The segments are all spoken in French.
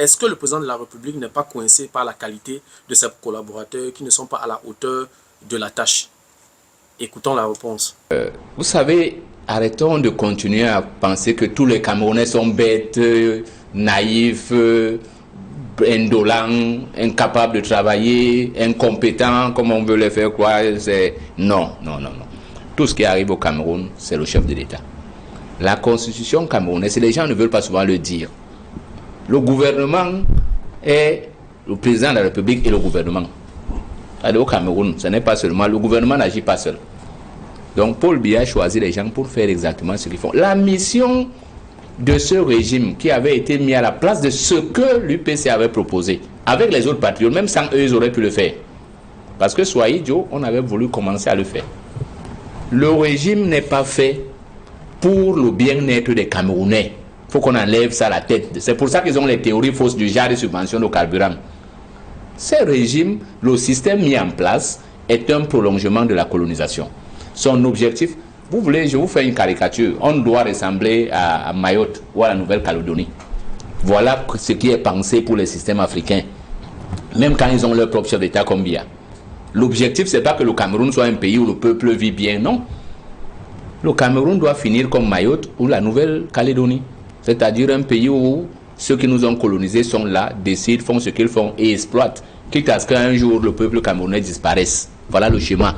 est-ce que le président de la République n'est pas coincé par la qualité de ses collaborateurs qui ne sont pas à la hauteur de la tâche? Écoutons la réponse. Vous savez, arrêtons de continuer à penser que tous les Camerounais sont bêtes, naïfs, indolents, incapables de travailler, incompétents, comme on veut les faire croire. Non. Tout ce qui arrive au Cameroun, c'est le chef de l'État. La constitution camerounaise, les gens ne veulent pas souvent le dire. Le gouvernement est le président de la République et le gouvernement. Allez, au Cameroun, ce n'est pas seulement, le gouvernement n'agit pas seul. Donc Paul Biya a choisi les gens pour faire exactement ce qu'ils font. La mission de ce régime qui avait été mis à la place de ce que l'UPC avait proposé, avec les autres patriotes, même sans eux, ils auraient pu le faire. Parce que soyez idiots, on avait voulu commencer à le faire. Le régime n'est pas fait pour le bien-être des Camerounais. Il faut qu'on enlève ça à la tête. C'est pour ça qu'ils ont les théories fausses du genre de subvention de carburant. Ce régime, le système mis en place, est un prolongement de la colonisation. Son objectif, vous voulez, je vous fais une caricature, on doit ressembler à Mayotte ou à la Nouvelle-Calédonie. Voilà ce qui est pensé pour les systèmes africains, même quand ils ont leur propre chef d'État comme Biya. L'objectif, ce n'est pas que le Cameroun soit un pays où le peuple vit bien, non. Le Cameroun doit finir comme Mayotte ou la Nouvelle-Calédonie, c'est-à-dire un pays où ceux qui nous ont colonisés sont là, décident, font ce qu'ils font et exploitent, quitte à ce qu'un jour le peuple camerounais disparaisse. Voilà le schéma.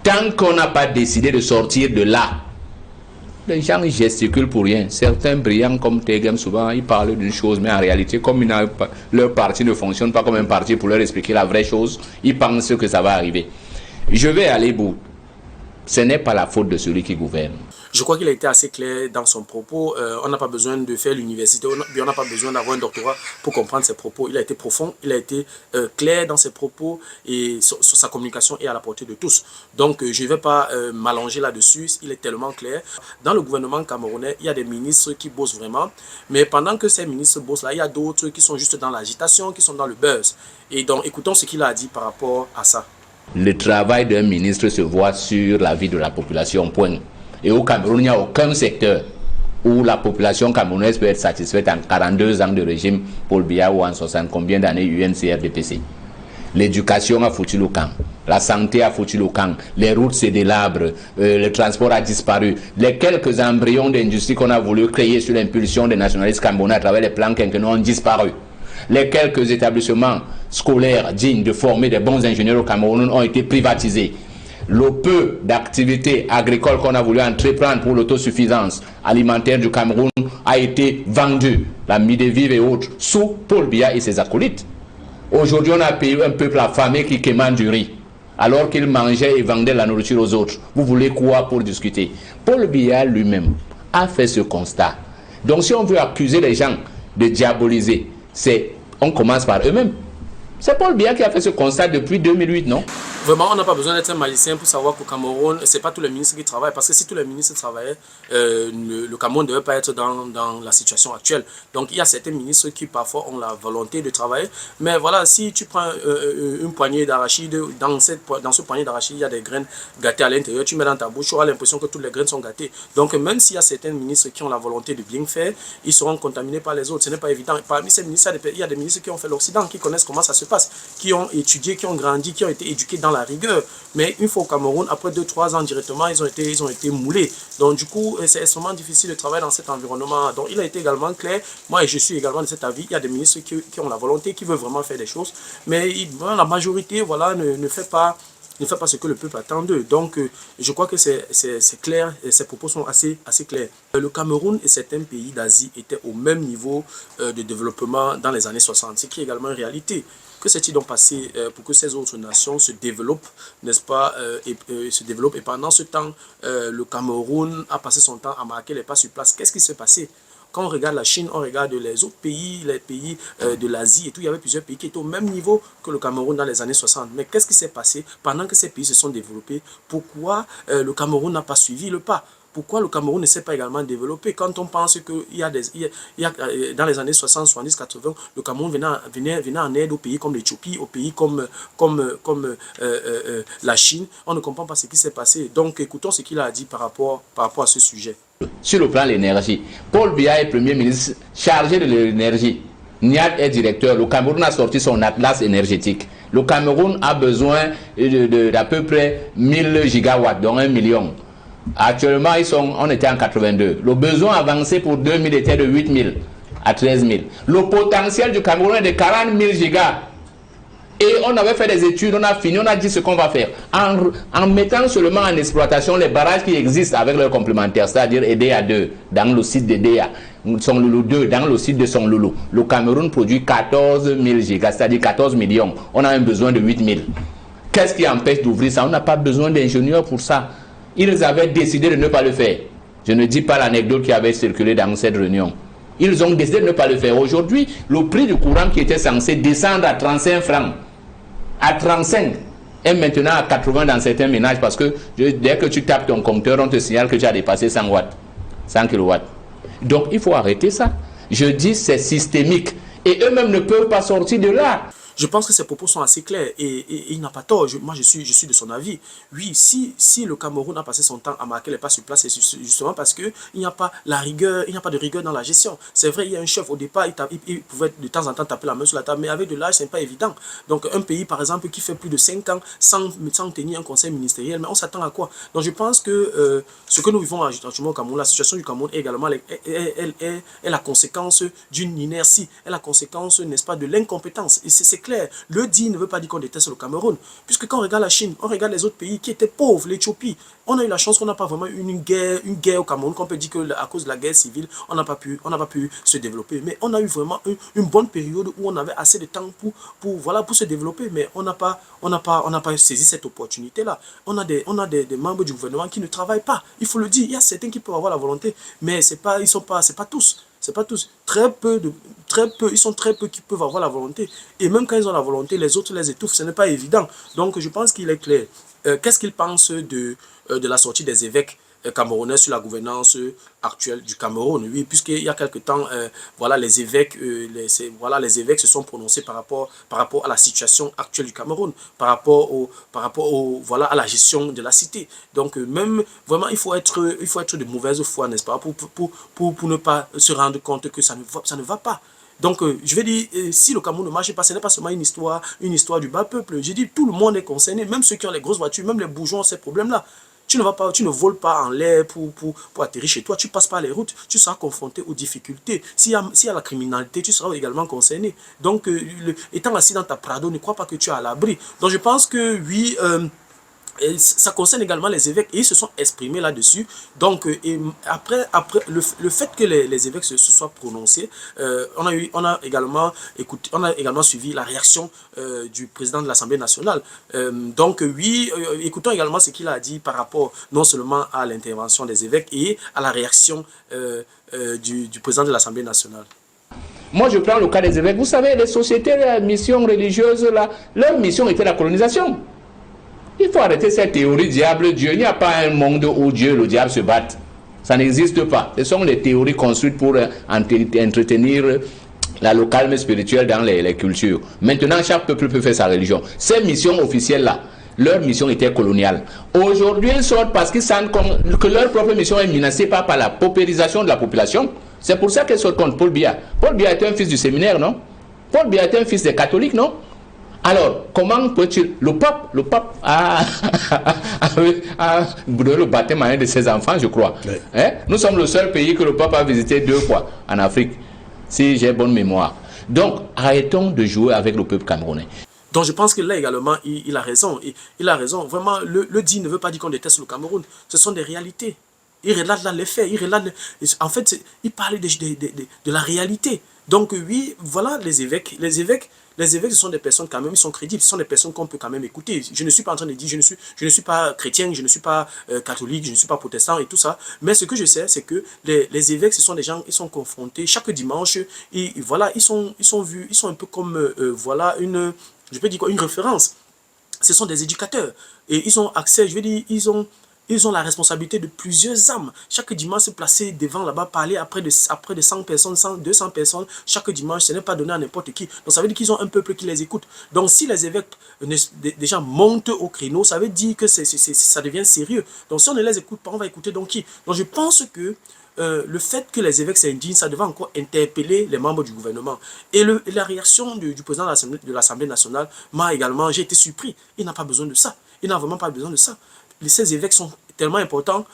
Tant qu'on n'a pas décidé de sortir de là, les gens gesticulent pour rien. Certains brillants comme Tegem, souvent, ils parlent d'une chose, mais en réalité, comme leur parti ne fonctionne pas comme un parti pour leur expliquer la vraie chose, ils pensent que ça va arriver. Je vais aller bout. Ce n'est pas la faute de celui qui gouverne. Je crois qu'il a été assez clair dans son propos. On n'a pas besoin de faire l'université, on n'a pas besoin d'avoir un doctorat pour comprendre ses propos. Il a été profond, il a été clair dans ses propos et sur sa communication est à la portée de tous. Donc je ne vais pas m'allonger là-dessus, il est tellement clair. Dans le gouvernement camerounais, il y a des ministres qui bossent vraiment, mais pendant que ces ministres bossent là, il y a d'autres qui sont juste dans l'agitation, qui sont dans le buzz. Et donc écoutons ce qu'il a dit par rapport à ça. Le travail d'un ministre se voit sur la vie de la population, point. Et au Cameroun, il n'y a aucun secteur où la population camerounaise peut être satisfaite en 42 ans de régime Paul Biya ou en 60 combien d'années UNCRDPC. L'éducation a foutu le camp, la santé a foutu le camp, les routes se délabrent, le transport a disparu. Les quelques embryons d'industrie qu'on a voulu créer sur l'impulsion des nationalistes camerounais à travers les plans quinquennaux ont disparu. Les quelques établissements scolaires dignes de former des bons ingénieurs au Cameroun ont été privatisés. Le peu d'activités agricoles qu'on a voulu entreprendre pour l'autosuffisance alimentaire du Cameroun a été vendu. La Midevive et autres, sous Paul Biya et ses acolytes. Aujourd'hui, on a payé un peuple affamé qui quémande du riz, alors qu'il mangeait et vendait la nourriture aux autres. Vous voulez quoi pour discuter? Paul Biya lui-même a fait ce constat. Donc si on veut accuser les gens de diaboliser, on commence par eux-mêmes. C'est Paul Biya qui a fait ce constat depuis 2008, non? Vraiment, on n'a pas besoin d'être un magicien pour savoir qu'au Cameroun, ce n'est pas tous les ministres qui travaillent. Parce que si tous les ministres travaillaient, le Cameroun ne devait pas être dans la situation actuelle. Donc, il y a certains ministres qui parfois ont la volonté de travailler. Mais voilà, si tu prends une poignée d'arachide, dans ce poignet d'arachide, il y a des graines gâtées à l'intérieur. Tu mets dans ta bouche, tu auras l'impression que toutes les graines sont gâtées. Donc, même s'il y a certains ministres qui ont la volonté de bien faire, ils seront contaminés par les autres. Ce n'est pas évident. Parmi ces ministres, il y a des ministres qui ont fait l'Occident, qui connaissent comment ça se passe, qui ont étudié, qui ont grandi, qui ont été éduqués dans la rigueur. Mais une fois au Cameroun, après 2-3 ans directement, ils ont été moulés. Donc du coup, c'est extrêmement difficile de travailler dans cet environnement. Donc il a été également clair, moi je suis également de cet avis, il y a des ministres qui ont la volonté, qui veulent vraiment faire des choses, mais la majorité voilà, ne fait pas ce que le peuple attend d'eux. Donc je crois que c'est clair, et ces propos sont assez clairs. Le Cameroun et certains pays d'Asie étaient au même niveau de développement dans les années 60, ce qui est également une réalité. Que s'est-il donc passé pour que ces autres nations se développent, n'est-ce pas, et pendant ce temps, le Cameroun a passé son temps à marquer les pas sur place. Qu'est-ce qui s'est passé? Quand on regarde la Chine, on regarde les autres pays, les pays de l'Asie et tout, il y avait plusieurs pays qui étaient au même niveau que le Cameroun dans les années 60. Mais qu'est-ce qui s'est passé pendant que ces pays se sont développés? Pourquoi le Cameroun n'a pas suivi le pas? Pourquoi le Cameroun ne s'est pas également développé? Quand on pense qu'il y a dans les années 60, 70, 80, le Cameroun venait en aide aux pays comme l'Éthiopie, aux pays comme la Chine, on ne comprend pas ce qui s'est passé. Donc écoutons ce qu'il a dit par rapport à ce sujet. Sur le plan de l'énergie, Paul Biya est Premier ministre chargé de l'énergie. Niad est directeur. Le Cameroun a sorti son atlas énergétique. Le Cameroun a besoin d'à peu près 1000 gigawatts, donc 1 million. Actuellement, on était en 82. Le besoin avancé pour 2000 était de 8000 à 13 000. Le potentiel du Cameroun est de 40 000 gigas. Et on avait fait des études, on a fini, on a dit ce qu'on va faire. En mettant seulement en exploitation les barrages qui existent avec leurs complémentaires, c'est-à-dire EDA 2 dans le site d'EDA, Sonloulou 2 dans le site de Sonloulou. Le Cameroun produit 14 000 gigas, c'est-à-dire 14 millions. On a un besoin de 8 000. Qu'est-ce qui empêche d'ouvrir ça? On n'a pas besoin d'ingénieurs pour ça. Ils avaient décidé de ne pas le faire. Je ne dis pas l'anecdote qui avait circulé dans cette réunion. Ils ont décidé de ne pas le faire. Aujourd'hui, le prix du courant qui était censé descendre à 35 francs, à 35, est maintenant à 80 dans certains ménages parce que dès que tu tapes ton compteur, on te signale que tu as dépassé 100 watts, 100 kilowatts. Donc, il faut arrêter ça. Je dis c'est systémique. Et eux-mêmes ne peuvent pas sortir de là. Je pense que ses propos sont assez clairs et il n'a pas tort. Moi, je suis de son avis. Oui, si le Cameroun a passé son temps à marquer les pas sur place, c'est justement parce qu'il n'y a pas la rigueur, il n'y a pas de rigueur dans la gestion. C'est vrai, il y a un chef au départ, il pouvait de temps en temps taper la main sur la table, mais avec de l'âge, ce n'est pas évident. Donc, un pays, par exemple, qui fait plus de 5 ans sans tenir un conseil ministériel, mais on s'attend à quoi? Donc, je pense que ce que nous vivons actuellement au Cameroun, la situation du Cameroun également, est la conséquence d'une inertie, est la conséquence, n'est-ce pas, de l'incompétence. Et c'est clair. Le dit ne veut pas dire qu'on déteste le Cameroun. Puisque quand on regarde la Chine, on regarde les autres pays qui étaient pauvres, l'Éthiopie, on a eu la chance qu'on n'a pas vraiment eu une guerre au Cameroun, qu'on peut dire qu'à cause de la guerre civile, on n'a pas pu se développer. Mais on a eu vraiment une bonne période où on avait assez de temps pour se développer. Mais on n'a pas saisi cette opportunité-là. On a des membres du gouvernement qui ne travaillent pas. Il faut le dire, il y a certains qui peuvent avoir la volonté, mais c'est pas tous. C'est pas tous. Ils sont très peu qui peuvent avoir la volonté. Et même quand ils ont la volonté, les autres les étouffent. Ce n'est pas évident. Donc, je pense qu'il est clair. Qu'est-ce qu'ils pensent de la sortie des évêques camerounais sur la gouvernance actuelle du Cameroun? Oui, puisqu'il y a quelque temps, voilà, les évêques se sont prononcés par rapport à la situation actuelle du Cameroun, par rapport voilà, à la gestion de la cité. Donc, même, vraiment, il faut être de mauvaise foi, n'est-ce pas, pour ne pas se rendre compte que ça ne va pas. Donc, je vais dire, si le Cameroun ne marche pas, ce n'est pas seulement une histoire du bas peuple. J'ai dit, tout le monde est concerné, même ceux qui ont les grosses voitures, même les bourgeois ont ces problèmes-là. Tu ne voles pas en l'air pour atterrir chez toi, tu passes par les routes, tu seras confronté aux difficultés. S'il y a la criminalité, tu seras également concerné. Donc, étant assis dans ta Prado, ne crois pas que tu es à l'abri. Donc, je pense que oui... et ça concerne également les évêques et ils se sont exprimés là-dessus. Donc, après le fait que les évêques se soient prononcés, on a également suivi la réaction du président de l'Assemblée nationale. Donc, oui, écoutons également ce qu'il a dit par rapport non seulement à l'intervention des évêques et à la réaction du président de l'Assemblée nationale. Moi, je prends le cas des évêques. Vous savez, les sociétés, les missions religieuses, là, leur mission était la colonisation. Il faut arrêter cette théorie diable-Dieu. Il n'y a pas un monde où Dieu et le diable se battent. Ça n'existe pas. Ce sont les théories construites pour entretenir la locale spirituelle dans les cultures. Maintenant, chaque peuple peut faire sa religion. Ces missions officielles-là, leur mission était coloniale. Aujourd'hui, ils sortent parce qu'ils sentent que leur propre mission est menacée par la paupérisation de la population. C'est pour ça qu'ils sortent contre Paul Biya. Paul Biya était un fils du séminaire, non? Paul Biya était un fils des catholiques, non? Alors, comment peut-il... Le pape a brûlé le baptême à un de ses enfants, je crois. Oui. Hein? Nous sommes le seul pays que le pape a visité 2 fois en Afrique, si j'ai bonne mémoire. Donc, arrêtons de jouer avec le peuple camerounais. Donc, je pense que là également, il a raison. Il a raison. Vraiment, le dit ne veut pas dire qu'on déteste le Cameroun. Ce sont des réalités. Il relate là les faits. En fait, il parle de la réalité. Donc, oui, voilà les évêques. Les évêques, ce sont des personnes quand même, ils sont crédibles, ce sont des personnes qu'on peut quand même écouter. Je ne suis pas en train de dire, je ne suis pas chrétien, je ne suis pas catholique, je ne suis pas protestant et tout ça. Mais ce que je sais, c'est que les évêques, ce sont des gens, ils sont confrontés chaque dimanche. Et voilà, ils sont vus, ils sont un peu comme, voilà, je peux dire quoi, une référence. Ce sont des éducateurs. Et ils ont accès, je veux dire, ils ont la responsabilité de plusieurs âmes. Chaque dimanche, se placer devant là-bas, parler après de 100 personnes, 200 personnes, chaque dimanche, ce n'est pas donné à n'importe qui. Donc, ça veut dire qu'ils ont un peuple qui les écoute. Donc, si les évêques déjà montent au créneau, ça veut dire que ça devient sérieux. Donc, si on ne les écoute pas, on va écouter donc qui? Donc, je pense que le fait que les évêques s'indignent, ça devait encore interpeller les membres du gouvernement. Et la réaction du président de l'Assemblée nationale m'a également, j'ai été surpris. Il n'a pas besoin de ça. Il n'a vraiment pas besoin de ça. Ces évêques sont tellement importants.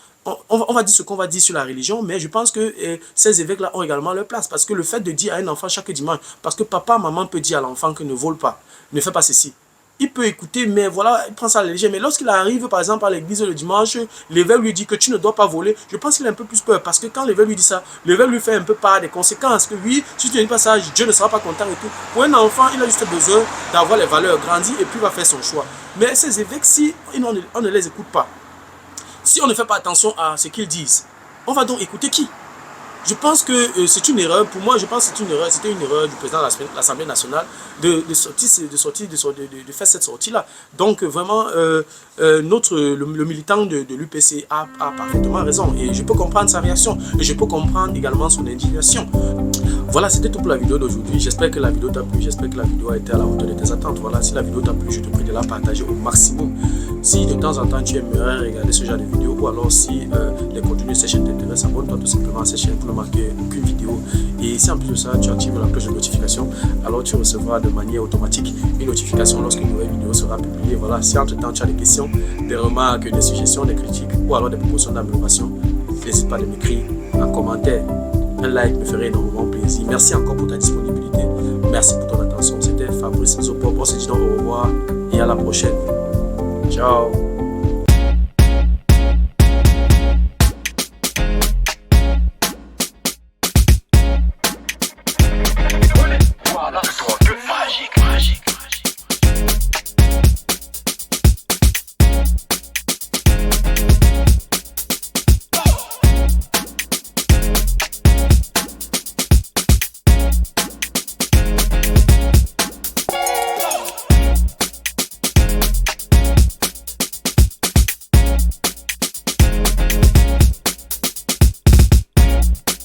On va dire ce qu'on va dire sur la religion, mais je pense que ces évêques-là ont également leur place. Parce que le fait de dire à un enfant chaque dimanche, parce que papa, maman peut dire à l'enfant que ne vole pas, ne fais pas ceci. Il peut écouter, mais voilà, il prend ça à la légère. Mais lorsqu'il arrive, par exemple, à l'église le dimanche, l'évêque lui dit que tu ne dois pas voler. Je pense qu'il a un peu plus peur. Parce que quand l'évêque lui dit ça, l'évêque lui fait un peu part des conséquences. Que oui, si tu ne dis pas ça, Dieu ne sera pas content et tout. Pour un enfant, il a juste besoin d'avoir les valeurs grandies et puis il va faire son choix. Mais ces évêques, si on ne les écoute pas, si on ne fait pas attention à ce qu'ils disent, on va donc écouter qui? Je pense que c'est une erreur, pour moi je pense que c'était une erreur du président de l'Assemblée nationale de faire cette sortie-là. Donc vraiment, le militant de l'UPC a parfaitement raison et je peux comprendre sa réaction et je peux comprendre également son indignation. Voilà, c'était tout pour la vidéo d'aujourd'hui. J'espère que la vidéo t'a plu, j'espère que la vidéo a été à la hauteur de tes attentes. Voilà, si la vidéo t'a plu, je te prie de la partager au maximum. Si de temps en temps tu aimerais regarder ce genre de vidéo ou alors si les contenus de cette chaîne t'intéressent, abonne-toi tout simplement à cette chaîne pour ne manquer aucune vidéo. Et si en plus de ça, tu actives la cloche de notification, alors tu recevras de manière automatique une notification lorsqu'une nouvelle vidéo sera publiée. Voilà, si entre temps tu as des questions, des remarques, des suggestions, des critiques ou alors des propositions d'amélioration, n'hésite pas à m'écrire en commentaire. Un like me ferait énormément plaisir. Merci encore pour ta disponibilité. Merci pour ton attention. C'était Fabrice Zopo. On se dit donc au revoir et à la prochaine. Ciao.